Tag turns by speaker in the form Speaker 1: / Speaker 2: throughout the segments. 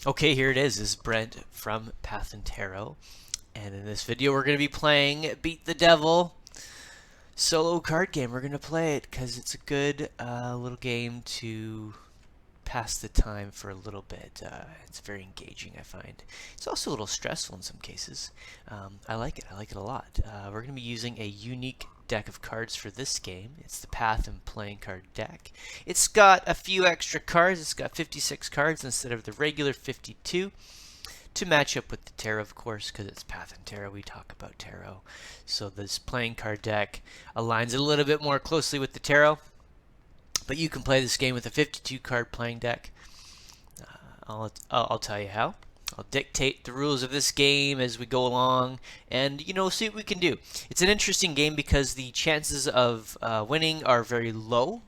Speaker 1: Okay, here it is. This is Brent from PathandTarot, and in this video we're going to be playing Beat the Devil solo card game. We're going to play it because it's a good little game to pass the time for a little bit. It's very engaging, I find. It's also a little stressful in some cases. I like it. I like it a lot. We're going to be using a unique deck of cards for this game. It's the Path and Playing Card deck. It's got a few extra cards. It's got 56 cards instead of the regular 52 to match up with the tarot, of course, because it's Path and Tarot. We talk about tarot. So this playing card deck aligns a little bit more closely with the tarot. But you can play this game with a 52 card playing deck. I'll tell you how. I'll dictate the rules of this game as we go along and, see what we can do. It's an interesting game because the chances of winning are very low.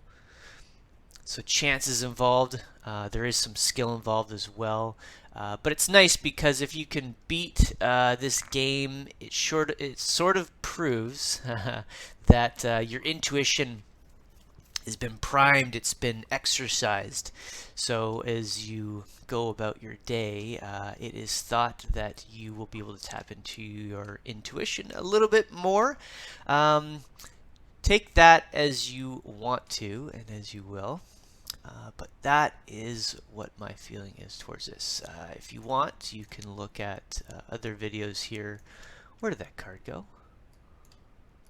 Speaker 1: So chances involved. There is some skill involved as well. But it's nice because if you can beat this game, it sort of proves that your intuition has been primed, it's been exercised. So as you go about your day, it is thought that you will be able to tap into your intuition a little bit more. Take that as you want to and as you will. But that is what my feeling is towards this. If you want, you can look at other videos here. Where did that card go?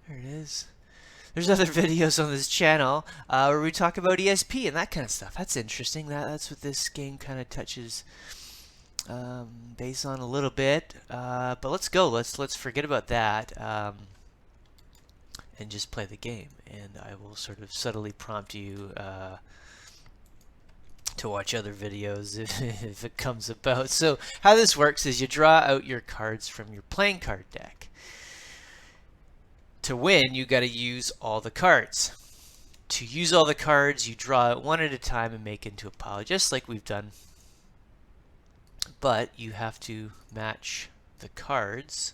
Speaker 1: There it is. There's other videos on this channel where we talk about ESP and that kind of stuff. That's interesting. That's what this game kind of touches base on a little bit. But let's go. Let's forget about that and just play the game. And I will sort of subtly prompt you to watch other videos if it comes about. So how this works is you draw out your cards from your playing card deck. To win, you got to use all the cards. To use all the cards, you draw it one at a time and make into a pile, just like we've done. But you have to match the cards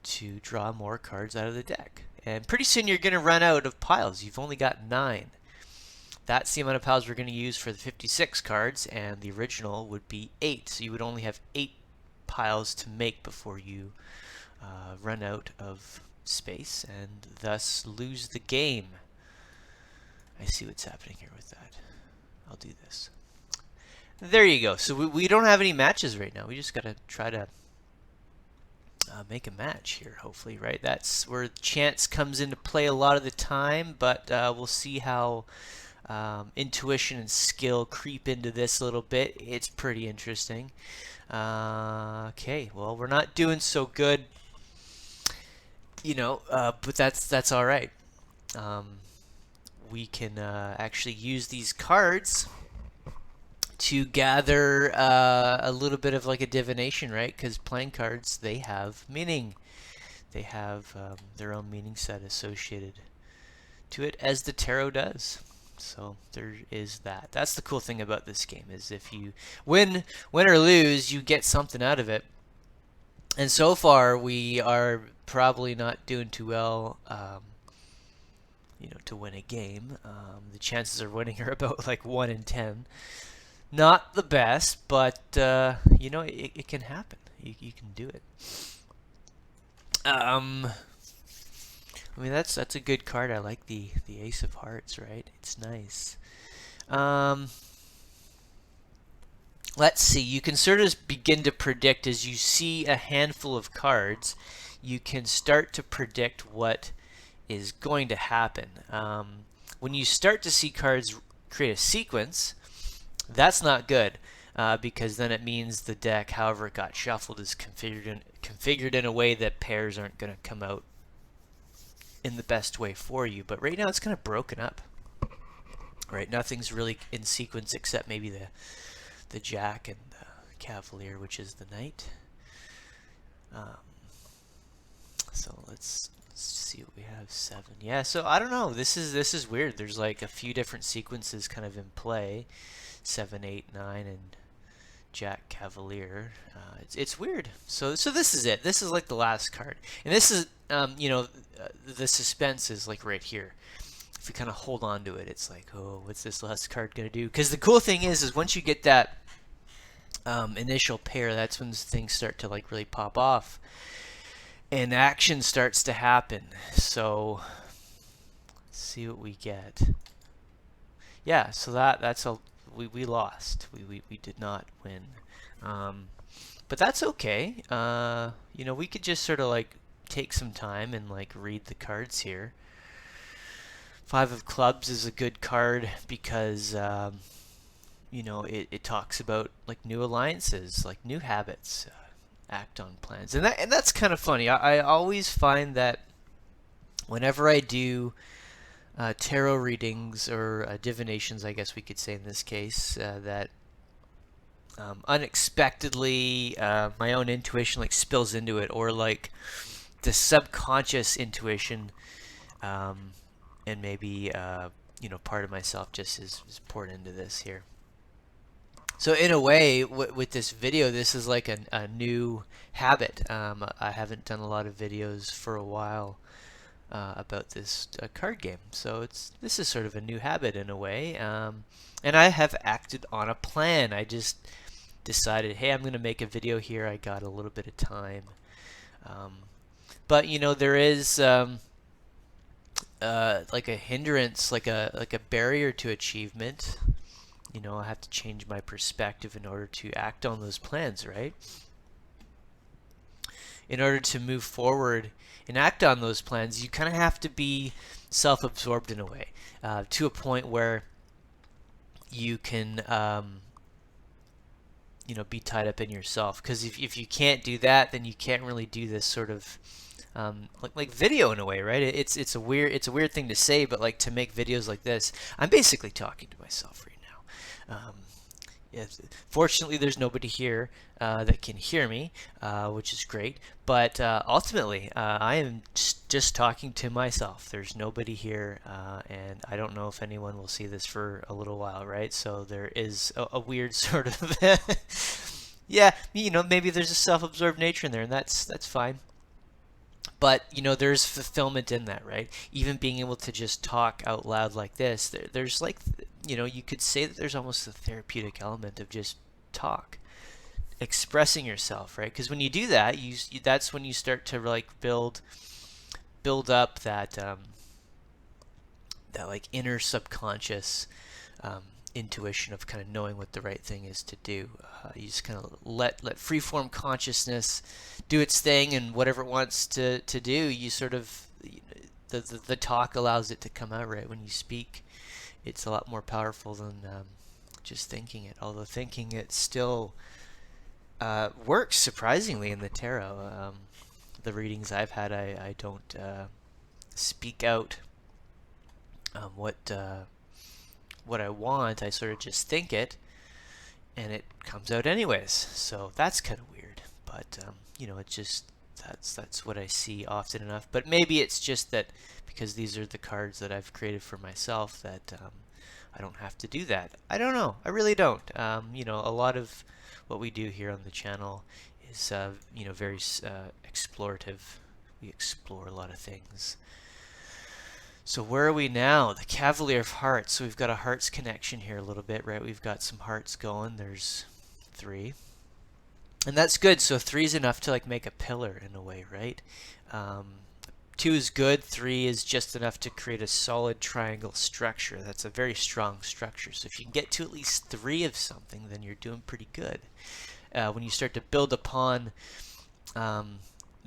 Speaker 1: to draw more cards out of the deck. And pretty soon you're going to run out of piles. You've only got 9. That's the amount of piles we're going to use for the 56 cards, and the original would be 8. So you would only have 8 piles to make before you run out of space and thus lose the game. I see what's happening here with that. I'll do this. There you go. So we don't have any matches right now. We just got to try to make a match here, hopefully, right? That's where chance comes into play a lot of the time, but we'll see how intuition and skill creep into this a little bit. It's pretty interesting. Okay, well, we're not doing so good, but that's all right. We can actually use these cards to gather a little bit of like a divination, right? Because playing cards, they have meaning. They have their own meaning set associated to it, as the tarot does. So there is that. That's the cool thing about this game, is if you win or lose, you get something out of it. And so far, we are probably not doing too well, to win a game. The chances of winning are about like 1 in 10. Not the best, but it can happen. You can do it. I mean, that's a good card. I like the Ace of Hearts, right? It's nice. Let's see. You can sort of begin to predict as you see a handful of cards. You can start to predict what is going to happen. When you start to see cards create a sequence, that's not good, because then it means the deck, however it got shuffled, is configured in a way that pairs aren't going to come out in the best way for you. But right now it's kind of broken up. Right, nothing's really in sequence except maybe the Jack and the Cavalier, which is the Knight. So let's see what we have. 7. Yeah, so I don't know. This is weird. There's like a few different sequences kind of in play. 7, 8, 9, and Jack, Cavalier. It's weird. So this is it. This is like the last card, and this is the suspense is like right here. If you kind of hold on to it, it's like, oh, what's this last card gonna do? Because the cool thing is once you get that initial pair, that's when things start to like really pop off and action starts to happen. So let's see what we get. Yeah, so that's a we lost. We did not win. But that's okay. You know, we could just sort of like take some time and like read the cards here. Five of Clubs is a good card because you know, it talks about like new alliances, like new habits, act on plans, and that's kind of funny. I always find that whenever I do tarot readings or divinations, I guess we could say in this case, that unexpectedly my own intuition like spills into it, or like the subconscious intuition, um, and maybe you know, part of myself just is poured into this here. So in a way, with this video, this is like a new habit. I haven't done a lot of videos for a while about this card game, so this is sort of a new habit in a way. And I have acted on a plan. I just decided, hey, I'm going to make a video here. I got a little bit of time, but you know, there is like a hindrance, like a barrier to achievement. You know, I have to change my perspective in order to act on those plans, right? In order to move forward and act on those plans, you kind of have to be self-absorbed in a way, to a point where you can, you know, be tied up in yourself. Because if you can't do that, then you can't really do this sort of like video in a way, right? It's a weird thing to say, but like to make videos like this, I'm basically talking to myself right now. Yeah, fortunately, there's nobody here that can hear me, which is great. But ultimately, I am just talking to myself. There's nobody here, and I don't know if anyone will see this for a little while, right? So there is a weird sort of, yeah, you know, maybe there's a self-absorbed nature in there, and that's fine. But you know, there's fulfillment in that, right? Even being able to just talk out loud like this, there's like, you know, you could say that there's almost a therapeutic element of just talk, expressing yourself, right? Because when you do that, that's when you start to like build up that like inner subconscious intuition of kind of knowing what the right thing is to do. You just kind of let freeform consciousness do its thing, and whatever it wants to do, you sort of, the talk allows it to come out, right? When you speak, it's a lot more powerful than just thinking it. Although thinking it still works surprisingly in the tarot. The readings I've had, I don't speak out what I want. I sort of just think it, and it comes out anyways. So that's kind of weird, but you know, it's just that's what I see often enough. But maybe it's just that because these are the cards that I've created for myself, that I don't have to do that. I don't know. I really don't. You know, a lot of what we do here on the channel is you know, very explorative. We explore a lot of things. So where are we now? The Cavalier of Hearts. So we've got a hearts connection here a little bit, right? We've got some hearts going. There's 3. And that's good. So 3 is enough to like make a pillar in a way, right? 2 is good. 3 is just enough to create a solid triangle structure. That's a very strong structure. So if you can get to at least 3 of something, then you're doing pretty good. When you start to build upon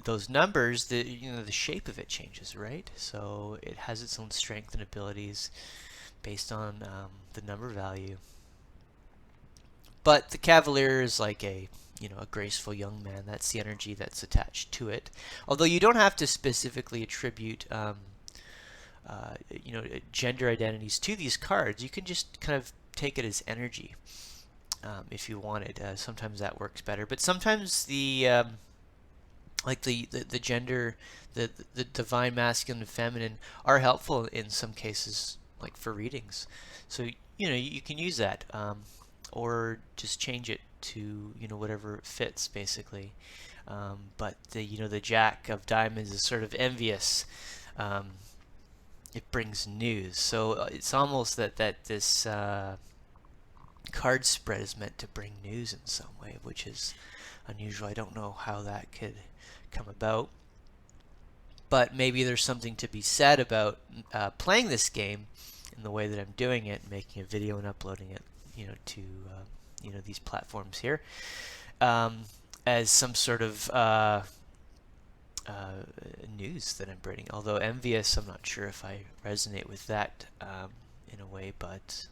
Speaker 1: those numbers, the shape of it changes, right? So it has its own strength and abilities based on the number value. But the Cavalier is like a graceful young man. That's the energy that's attached to it. Although you don't have to specifically attribute gender identities to these cards. You can just kind of take it as energy if you wanted. Sometimes that works better, but sometimes the gender, the divine masculine and feminine are helpful in some cases, like for readings. So you can use that, or just change it to whatever fits basically. But the Jack of Diamonds is sort of envious. It brings news, so it's almost that this card spread is meant to bring news in some way, which is unusual. I don't know how that could come about, but maybe there's something to be said about playing this game in the way that I'm doing it, making a video and uploading it, to these platforms here, as some sort of news that I'm bringing. Although envious, I'm not sure if I resonate with that in a way, but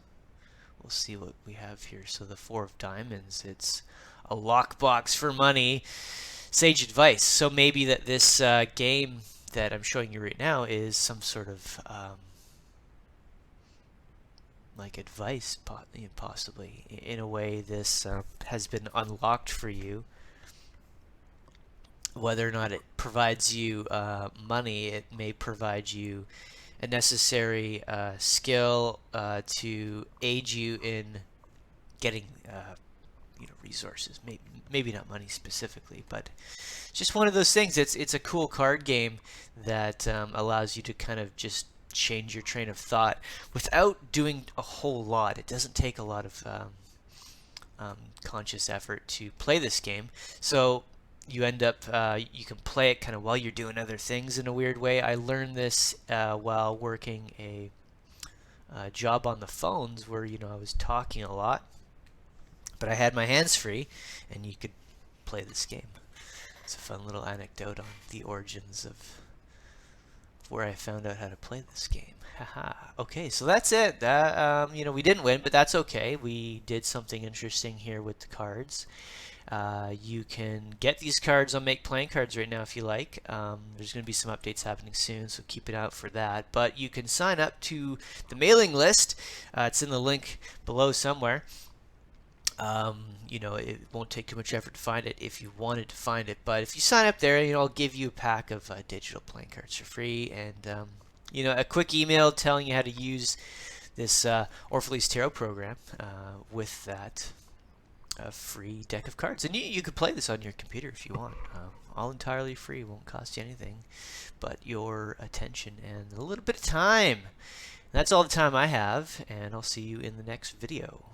Speaker 1: we'll see what we have here. So the Four of Diamonds, it's a lockbox for money, sage advice. So maybe that this game that I'm showing you right now is some sort of like advice, possibly. In a way, this has been unlocked for you. Whether or not it provides you money, it may provide you a necessary skill to aid you in getting resources. Maybe not money specifically, but it's just one of those things. It's a cool card game that allows you to kind of just change your train of thought without doing a whole lot. It doesn't take a lot of conscious effort to play this game. So you end up, you can play it kind of while you're doing other things in a weird way. I learned this while working a job on the phones where, I was talking a lot, but I had my hands free, and you could play this game. It's a fun little anecdote on the origins of where I found out how to play this game. Haha. Okay, so that's it. We didn't win, but that's okay. We did something interesting here with the cards. You can get these cards on Make Playing Cards right now if you like. There's going to be some updates happening soon, so keep an eye out for that. But you can sign up to the mailing list. It's in the link below somewhere. It won't take too much effort to find it if you wanted to find it. But if you sign up there, I'll give you a pack of digital playing cards for free, and a quick email telling you how to use this Orphalese Tarot program with that free deck of cards. And you could play this on your computer if you want. All entirely free, won't cost you anything but your attention and a little bit of time. That's all the time I have, and I'll see you in the next video.